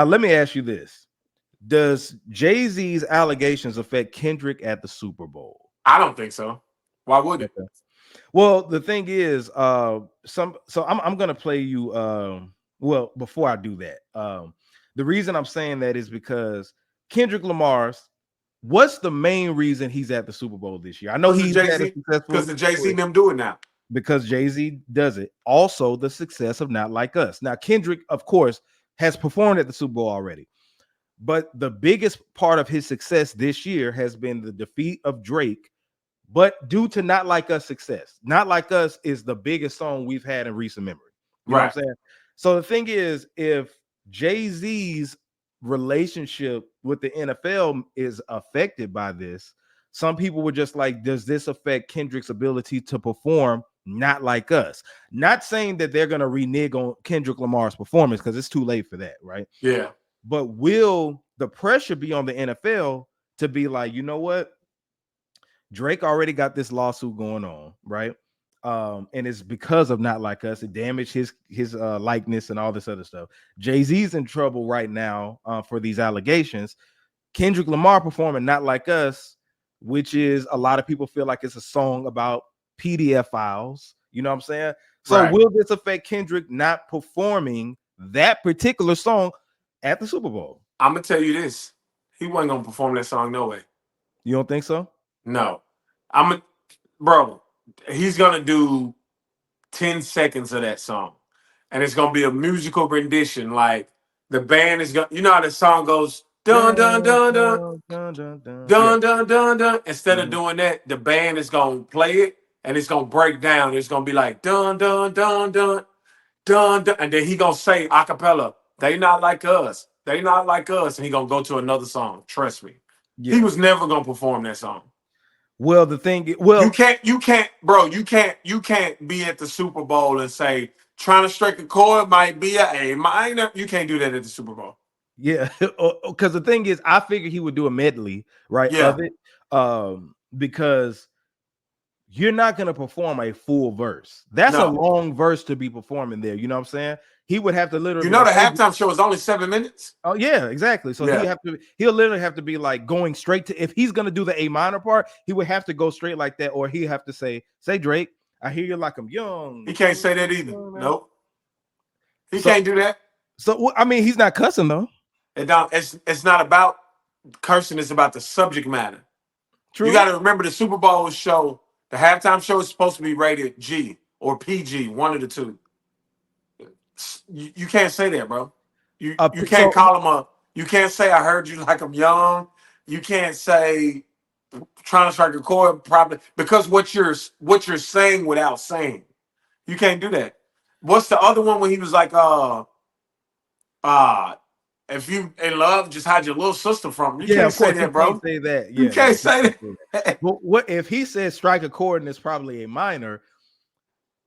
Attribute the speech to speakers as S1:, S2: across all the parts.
S1: Now, let me ask you this. Does Jay-Z's allegations affect Kendrick at the Super Bowl?
S2: I don't think so. Why would it?
S1: Okay. Well, the thing is, I'm gonna play you. Well, before I do that, the reason I'm saying that is because Kendrick Lamar's. What's the main reason he's at the Super Bowl this year? I know he's had a successful
S2: because the Jay-Z them do it now.
S1: Because Jay-Z does it. Also, the success of Not Like Us. Now, Kendrick, of course, has performed at the Super Bowl already. But the biggest part of his success this year has been the defeat of Drake, but due to Not Like Us success. Not Like Us is the biggest song we've had in recent memory. You know what I'm saying? So the thing is, if Jay-Z's relationship with the NFL is affected by this, some people were just like, does this affect Kendrick's ability to perform Not Like Us? Not saying that they're going to renege on Kendrick Lamar's performance because it's too late for that, right?
S2: Yeah.
S1: But will the pressure be on the NFL to be like, you know what? Drake already got this lawsuit going on, right? And it's because of Not Like Us. It damaged his likeness and all this other stuff. Jay-Z's in trouble right now for these allegations. Kendrick Lamar performing Not Like Us, which is a lot of people feel like it's a song about PDF files. You know what I'm saying? So will this affect Kendrick not performing that particular song at the Super Bowl?
S2: I'm gonna tell you this: he wasn't gonna perform that song no way.
S1: You don't think so?
S2: No, he's gonna do 10 seconds of that song, and it's gonna be a musical rendition. Like the band is gonna, you know how the song goes, dun dun dun dun dun dun dun dun dun. Instead of doing that, the band is gonna play it, and it's gonna break down. It's gonna be like dun dun dun dun dun dun, and then he gonna say a cappella, "They not like us. They not like us," and he gonna go to another song. Trust me, he was never gonna perform that song.
S1: Well, the thing,
S2: you can't, bro. You can't be at the Super Bowl and say trying to strike a chord might be a minor. You can't do that at the Super Bowl.
S1: Yeah, because the thing is, I figured he would do a medley, right?
S2: Yeah.
S1: Of it, because you're not gonna perform a full verse. That's a long verse to be performing there. You know what I'm saying? He would have to literally.
S2: You know, the halftime show is only 7 minutes.
S1: Oh yeah, exactly. So he'll literally have to be like going straight to, if he's gonna do the A minor part, he would have to go straight like that, or he have to say Drake, I hear you like I'm young.
S2: He can't say that either. Nope. He can't do that.
S1: So I mean, he's not cussing though.
S2: It's not about cursing. It's about the subject matter. True. You got to remember the Super Bowl show. The halftime show is supposed to be rated G or PG, one of the two. You can't say that, bro. You can't call him up. You can't say I heard you like I'm young. You can't say trying to strike a chord, probably because what you're saying without saying. You can't do that. What's the other one when he was like, if you in love, just hide your little sister from me. You can't say that, bro.
S1: Can't say that.
S2: You can't say that.
S1: But what if he says strike a chord and it's probably a minor?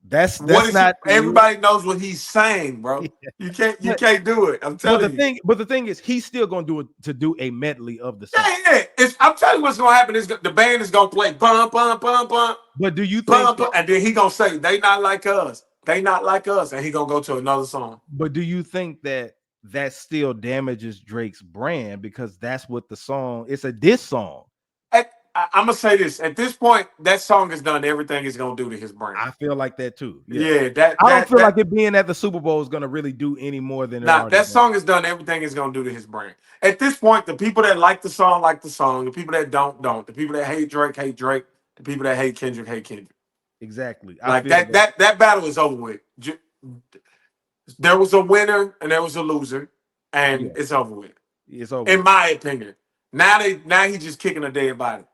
S1: That's not.
S2: Everybody knows what he's saying, bro. You can't do it. I'm telling you.
S1: But the thing is, he's still gonna do a medley of the song.
S2: Yeah. I'm telling you what's gonna happen is the band is gonna play bum bum bum bum.
S1: But do you think?
S2: And then he gonna say they not like us. They not like us, and he gonna go to another song.
S1: But do you think that still damages Drake's brand, because that's what the song? It's a diss song.
S2: I'm gonna say this: at this point, that song has done everything it's gonna do to his brand.
S1: I feel like that too.
S2: Yeah,
S1: I don't feel like it being at the Super Bowl is gonna really do any more than
S2: that song has done everything it's gonna do to his brand. At this point, the people that like the song like the song. The people that don't. The people that hate Drake hate Drake. The people that hate Kendrick hate Kendrick.
S1: Exactly.
S2: Like that battle is over with. There was a winner and there was a loser, and it's over with.
S1: It's over.
S2: In my opinion. Now he's just kicking a dead body.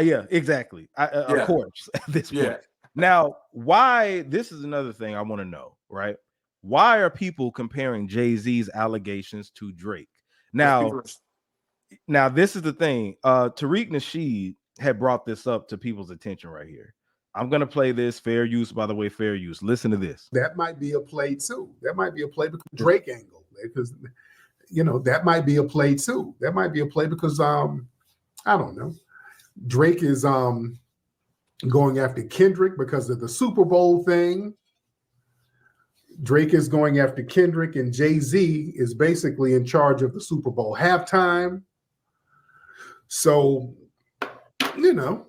S1: Yeah, exactly. Of course, at this point. Now, why? This is another thing I want to know, right? Why are people comparing Jay-Z's allegations to Drake? Now, this is the thing. Tariq Nasheed had brought this up to people's attention right here. I'm gonna play this. Fair use, by the way. Fair use. Listen to this.
S3: That might be a play too. That might be a play because Drake angle, because that might be a play too. That might be a play because I don't know. Drake is going after Kendrick because of the Super Bowl thing. Drake is going after Kendrick, and Jay-Z is basically in charge of the Super Bowl halftime. So, you know,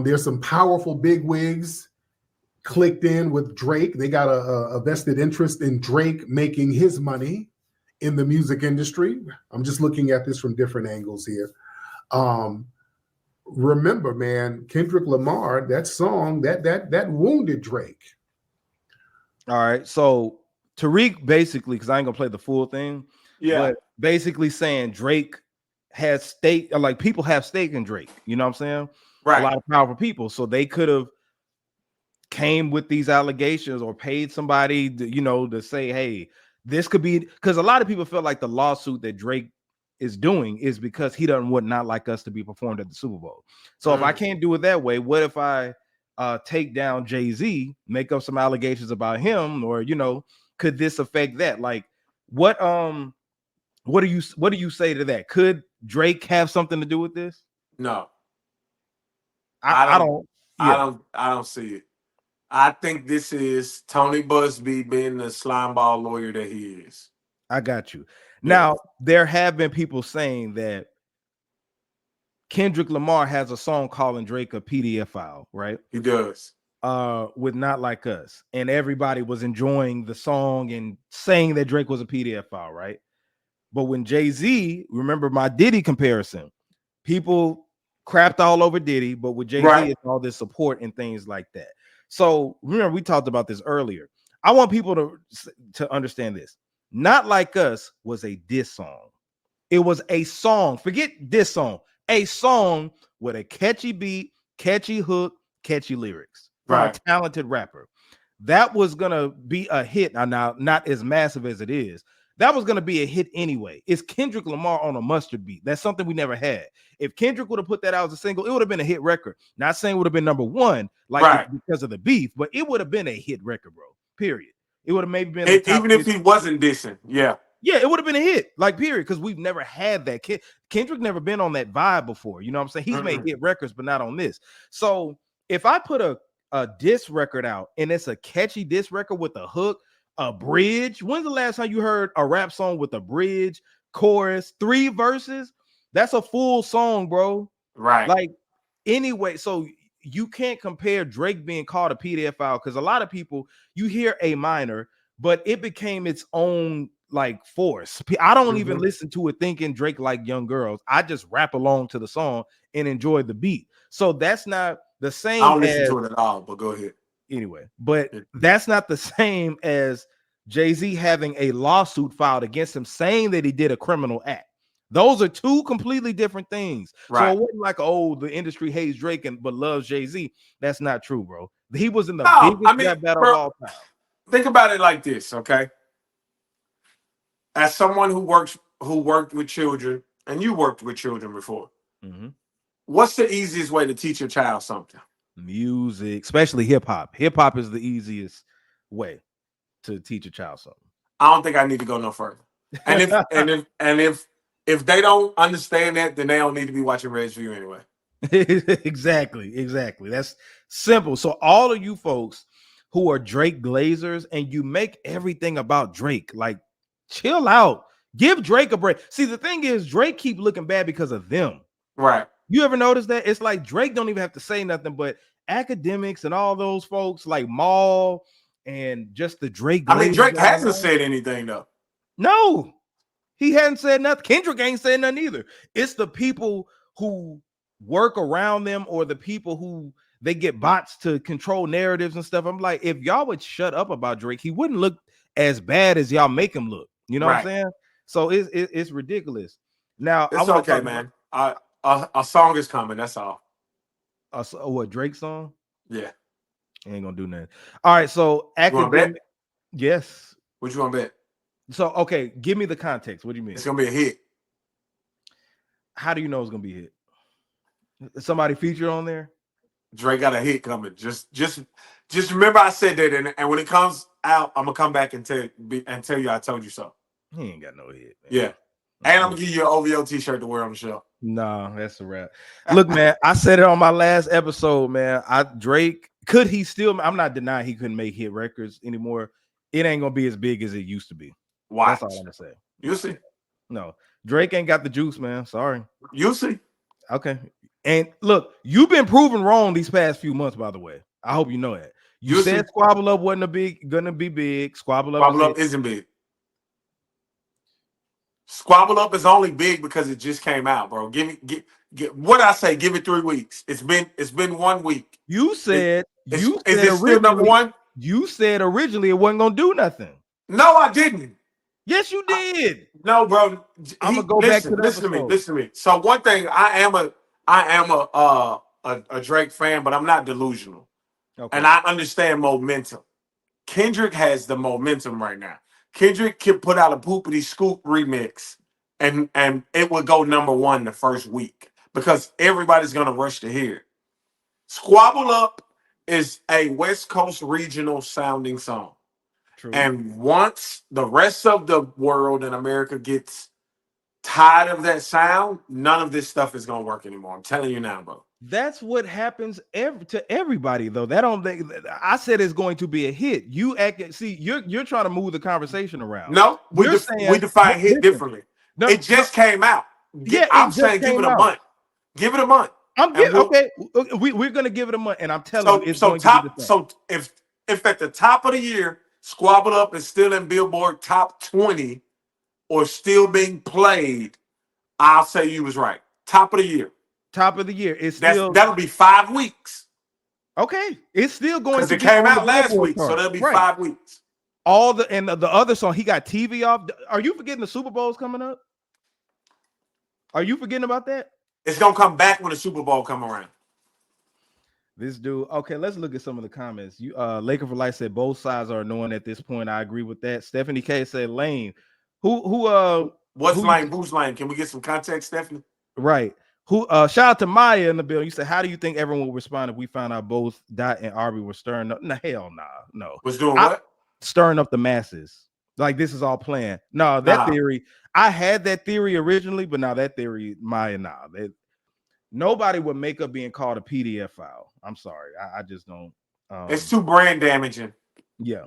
S3: there's some powerful bigwigs clicked in with Drake. They got a vested interest in Drake making his money in the music industry. I'm just looking at this from different angles here. Remember, man, Kendrick Lamar, that song that wounded Drake.
S1: All right, so Tariq basically, because I ain't gonna play the full thing, but basically saying Drake has stake, like people have stake in Drake. You know what I'm saying?
S2: Right.
S1: A lot of powerful people, so they could have came with these allegations or paid somebody, to say, hey, this could be, because a lot of people feel like the lawsuit that Drake is doing is because he would not like us to be performed at the Super Bowl. So if I can't do it that way, what if I take down Jay-Z, make up some allegations about him, or could this affect that? Like, what do you say to that? Could Drake have something to do with this?
S2: No,
S1: I don't
S2: see it. I think this is Tony Busby being the slimeball lawyer that he is.
S1: I got you. Now, there have been people saying that Kendrick Lamar has a song calling Drake a PDF file, right?
S2: He does.
S1: With Not Like Us. And everybody was enjoying the song and saying that Drake was a PDF file, right? But when Jay-Z, remember my Diddy comparison, people crapped all over Diddy, but with Jay-Z, it's all this support and things like that. So remember, we talked about this earlier. I want people to understand this. Not Like Us was a diss song. It was a song. Forget this song. A song with a catchy beat, catchy hook, catchy lyrics from a talented rapper. That was gonna be a hit. Now, not as massive as it is. That was gonna be a hit anyway. It's Kendrick Lamar on a mustard beat. That's something we never had. If Kendrick would have put that out as a single, it would have been a hit record. Not saying it would have been number one, because of the beef, but it would have been a hit record, bro. Period. It would have maybe been
S2: even if he wasn't dissing. Yeah,
S1: it would have been a hit, period, because we've never had that. Kendrick never been on that vibe before. You know what I'm saying? He's made hit records, but not on this. So if I put a diss record out and it's a catchy diss record with a hook, a bridge. When's the last time you heard a rap song with a bridge, chorus, 3 verses? That's a full song, bro.
S2: Right.
S1: Like, anyway, so you can't compare Drake being called a PDF file, because a lot of people, you hear A minor, but it became its own force. I don't even listen to it thinking Drake like young girls. I just rap along to the song and enjoy the beat. So that's not the same.
S2: I don't listen to it at all, but go ahead.
S1: Anyway, but that's not the same as Jay-Z having a lawsuit filed against him saying that he did a criminal act. Those are two completely different things. So it wasn't like, oh, the industry hates Drake but loves Jay-Z. That's not true, bro. He was in the biggest rap battle of all time.
S2: Think about it like this, okay? As someone who worked with children, and you worked with children before, what's the easiest way to teach your child something?
S1: Music, especially hip-hop. Hip-hop is the easiest way to teach a child something.
S2: I don't think I need to go no further. And if they don't understand that, then they don't need to be watching Reds View anyway.
S1: Exactly. That's simple. So all of you folks who are Drake glazers and you make everything about Drake, chill out. Give Drake a break. See, the thing is, Drake keep looking bad because of them.
S2: Right.
S1: You ever notice that? It's like Drake don't even have to say nothing, but academics and all those folks like Maul and just the Drake.
S2: Drake hasn't said anything though.
S1: No, he hadn't said nothing. Kendrick ain't said nothing either. It's the people who work around them or the people who they get bots to control narratives and stuff. I'm like, if y'all would shut up about Drake, he wouldn't look as bad as y'all make him look. You know what I'm saying? So it's ridiculous. Now
S2: it's okay, man. A song is coming. That's all.
S1: What, Drake song?
S2: Yeah.
S1: Ain't gonna do nothing. All right. So
S2: academic.
S1: Yes.
S2: What you want to bet?
S1: So okay, give me the context. What do you mean?
S2: It's gonna be a hit.
S1: How do you know it's gonna be a hit? Somebody featured on there?
S2: Drake got a hit coming. Just remember I said that, and when it comes out, I'm gonna come back and tell you I told you so.
S1: He ain't got no hit, man.
S2: Yeah. And I'm gonna give you an OVO t-shirt to wear on the show.
S1: No, that's a wrap. Look, man, I said it on my last episode, man. Drake, could he still? I'm not denying he couldn't make hit records anymore. It ain't gonna be as big as it used to be.
S2: Watch.
S1: That's all I'm gonna say.
S2: You see.
S1: No, Drake ain't got the juice, man. Sorry.
S2: You see.
S1: Okay. And look, you've been proven wrong these past few months, by the way. I hope you know that. You said Squabble Up wasn't gonna be big. Squabble Up
S2: isn't big. Squabble Up is only big because it just came out, bro. Give what I say. Give it 3 weeks. It's been 1 week.
S1: You said
S2: is it still number one?
S1: You said originally it wasn't gonna do nothing.
S2: No, I didn't.
S1: Yes, you did.
S2: No, bro.
S1: I'm gonna go back to
S2: listen to me. So one thing, I am a Drake fan, but I'm not delusional. Okay. And I understand momentum. Kendrick has the momentum right now. Kendrick can put out a Poopity Scoop remix and it would go number 1 the first week because everybody's gonna rush to hear it. Squabble Up is a West Coast regional sounding song. True. And once the rest of the world and America gets tired of that sound, none of this stuff is gonna work anymore. I'm telling you now, bro.
S1: That's what happens to everybody, though. I said it's going to be a hit. You you're trying to move the conversation around.
S2: No, we define hit differently. No, it just came out. Yeah, I'm saying give it a month. Give it a month.
S1: Okay. We're gonna give it a month, and I'm telling you, it's going to be the same.
S2: So if at the top of the year, Squabble Up is still in Billboard top 20 or still being played, I'll say you was right. Top of the year.
S1: Top of the year.
S2: That'll be 5 weeks.
S1: Okay, it's still going to
S2: be. Because it came out last week, so that'll be 5 weeks.
S1: All the other song, he got TV off. Are you forgetting the Super Bowl's coming up? Are you forgetting about that?
S2: It's gonna come back when the Super Bowl come around.
S1: This dude. Okay, let's look at some of the comments. You Laker for Life said both sides are annoying at this point. I agree with that. Stephanie K said Lane.
S2: What's Lane? Who's Lane? Can we get some context, Stephanie?
S1: Right. Shout out to Maya in the bill. You said, how do you think everyone will respond if we found out both Dot and Arby were stirring up? No, hell nah, no.
S2: Was doing what?
S1: Stirring up the masses. Like this is all planned. No, that theory. I had that theory originally, but now that theory, Maya, nobody would make up being called a PDF file. I'm sorry. I just don't.
S2: It's too brand damaging.
S1: Yeah.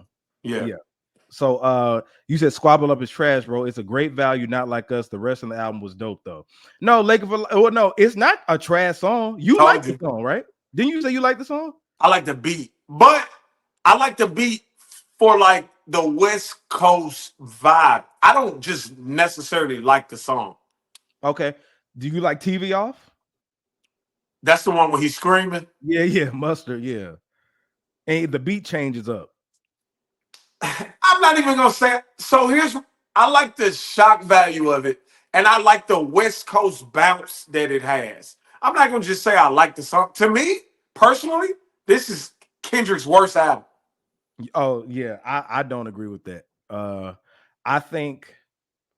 S1: So you said Squabble Up is trash, bro. It's a great value, not like us. The rest of the album was dope, though. No, no, it's not a trash song. You like the song, right? Didn't you say you like the song?
S2: I like the beat, but I like the beat for like the West Coast vibe. I don't just necessarily like the song.
S1: Okay. Do you like TV Off?
S2: That's the one where he's screaming.
S1: Yeah, Mustard, yeah. And the beat changes up.
S2: I'm not even gonna say it. So I like the shock value of it, and I like the West Coast bounce that it has. I'm not gonna just say I like the song. To me, personally, this is Kendrick's worst album.
S1: Oh, yeah, I don't agree with that. I think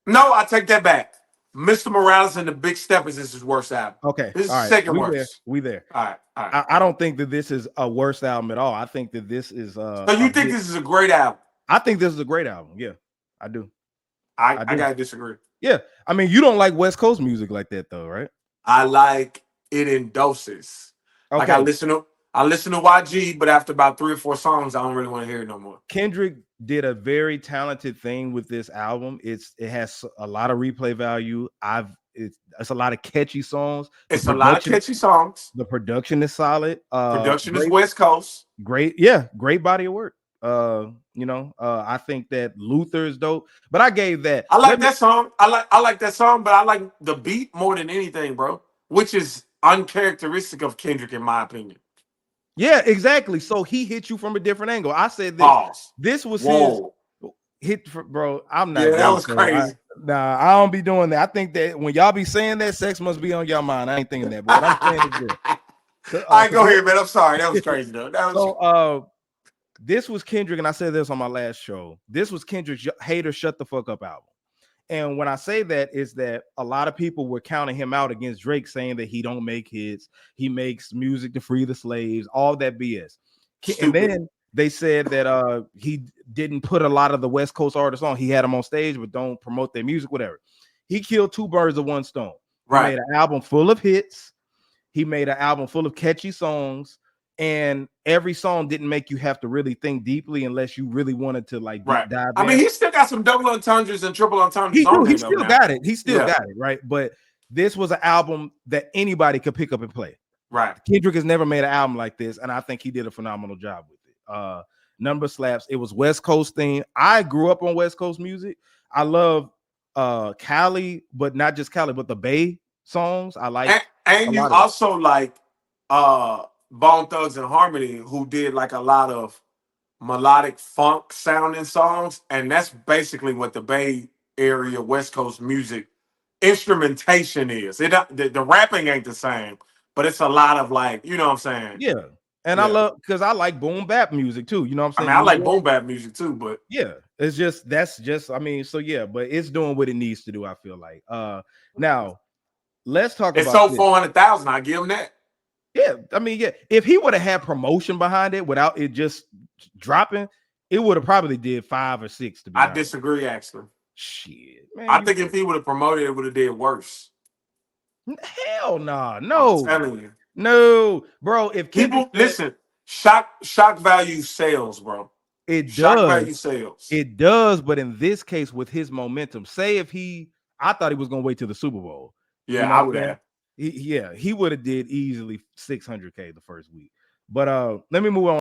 S2: no, I take that back. Mr. Morales and the Big Steppers is his worst album.
S1: Okay.
S2: This is second worst.
S1: We there.
S2: All right.
S1: I don't think that this is a worst album at all. I think that this is
S2: so you think this is a great album?
S1: I think this is a great album. Yeah, I do.
S2: I gotta disagree.
S1: Yeah. I mean, you don't like West Coast music like that, though, right?
S2: I like it in doses. Okay. Like I listen to YG, but after about 3 or 4 songs, I don't really want to hear it no more.
S1: Kendrick did a very talented thing with this album. It has a lot of replay value. It's a lot of catchy songs.
S2: It's a lot of catchy songs.
S1: The production is solid.
S2: Production is West Coast.
S1: Great body of work. I think that Luther is dope, but I gave that.
S2: I like that song. I like that song, but I like the beat more than anything, bro. Which is uncharacteristic of Kendrick, in my opinion.
S1: Yeah, exactly. So he hit you from a different angle. I said this.
S2: Pause.
S1: This was his hit, bro. I'm not.
S2: Yeah, that was crazy.
S1: I don't be doing that. I think that when y'all be saying that, sex must be on your mind. I ain't thinking that, but I'm saying it's good.
S2: All right, go ahead, man. I'm sorry. That was crazy, though.
S1: This was Kendrick, and I said this on my last show. This was Kendrick's Hater Shut the Fuck Up album. And when I say that, is that a lot of people were counting him out against Drake, saying that he don't make hits, he makes music to free the slaves, all that BS. And then they said that he didn't put a lot of the West Coast artists on. He had them on stage, but don't promote their music, whatever. He killed 2 birds with 1 stone. Right. He made an album full of hits. He made an album full of catchy songs. and every song didn't make you have to really think deeply unless you really wanted to like deep
S2: Right.
S1: dive
S2: I
S1: in.
S2: mean, he still got some double entendres and triple entendres
S1: He
S2: on
S1: do.
S2: there
S1: He
S2: though
S1: still
S2: now.
S1: got it. He still
S2: Yeah.
S1: got it, right? But this was an album that anybody could pick up and play.
S2: Right.
S1: Kendrick has never made an album like this, and I think he did a phenomenal job with it. Number slaps. It was West Coast theme. I grew up on West Coast music. I love Cali, but not just Cali, but the Bay songs. I like
S2: and you also like Bone Thugs and Harmony, who did like a lot of melodic funk sounding songs, and that's basically what the Bay Area West Coast music instrumentation is. The rapping ain't the same, but it's a lot of like, you know what I'm saying?
S1: Yeah. And I love, because I like boom bap music too. You know what I'm saying?
S2: I mean, I like boom bap music too, but
S1: yeah, it's just I mean, so yeah, but it's doing what it needs to do, I feel like. Now let's talk
S2: it's
S1: about
S2: so 400,000. I give him that.
S1: Yeah, I mean, yeah, if he would have had promotion behind it without it just dropping, it would have probably did 5 or 6 to be honest.
S2: Disagree, actually.
S1: Shit, man.
S2: I think if he would have promoted it, would have did worse.
S1: Hell nah, no.
S2: I'm telling you.
S1: No, bro. If
S2: people listen, shock value sales, bro.
S1: It
S2: shock
S1: does.
S2: value sales.
S1: It does, but in this case, with his momentum, say if I thought he was gonna wait till the Super Bowl.
S2: Yeah,
S1: you know
S2: I would have.
S1: He would have did easily 600K the first week. But let me move on.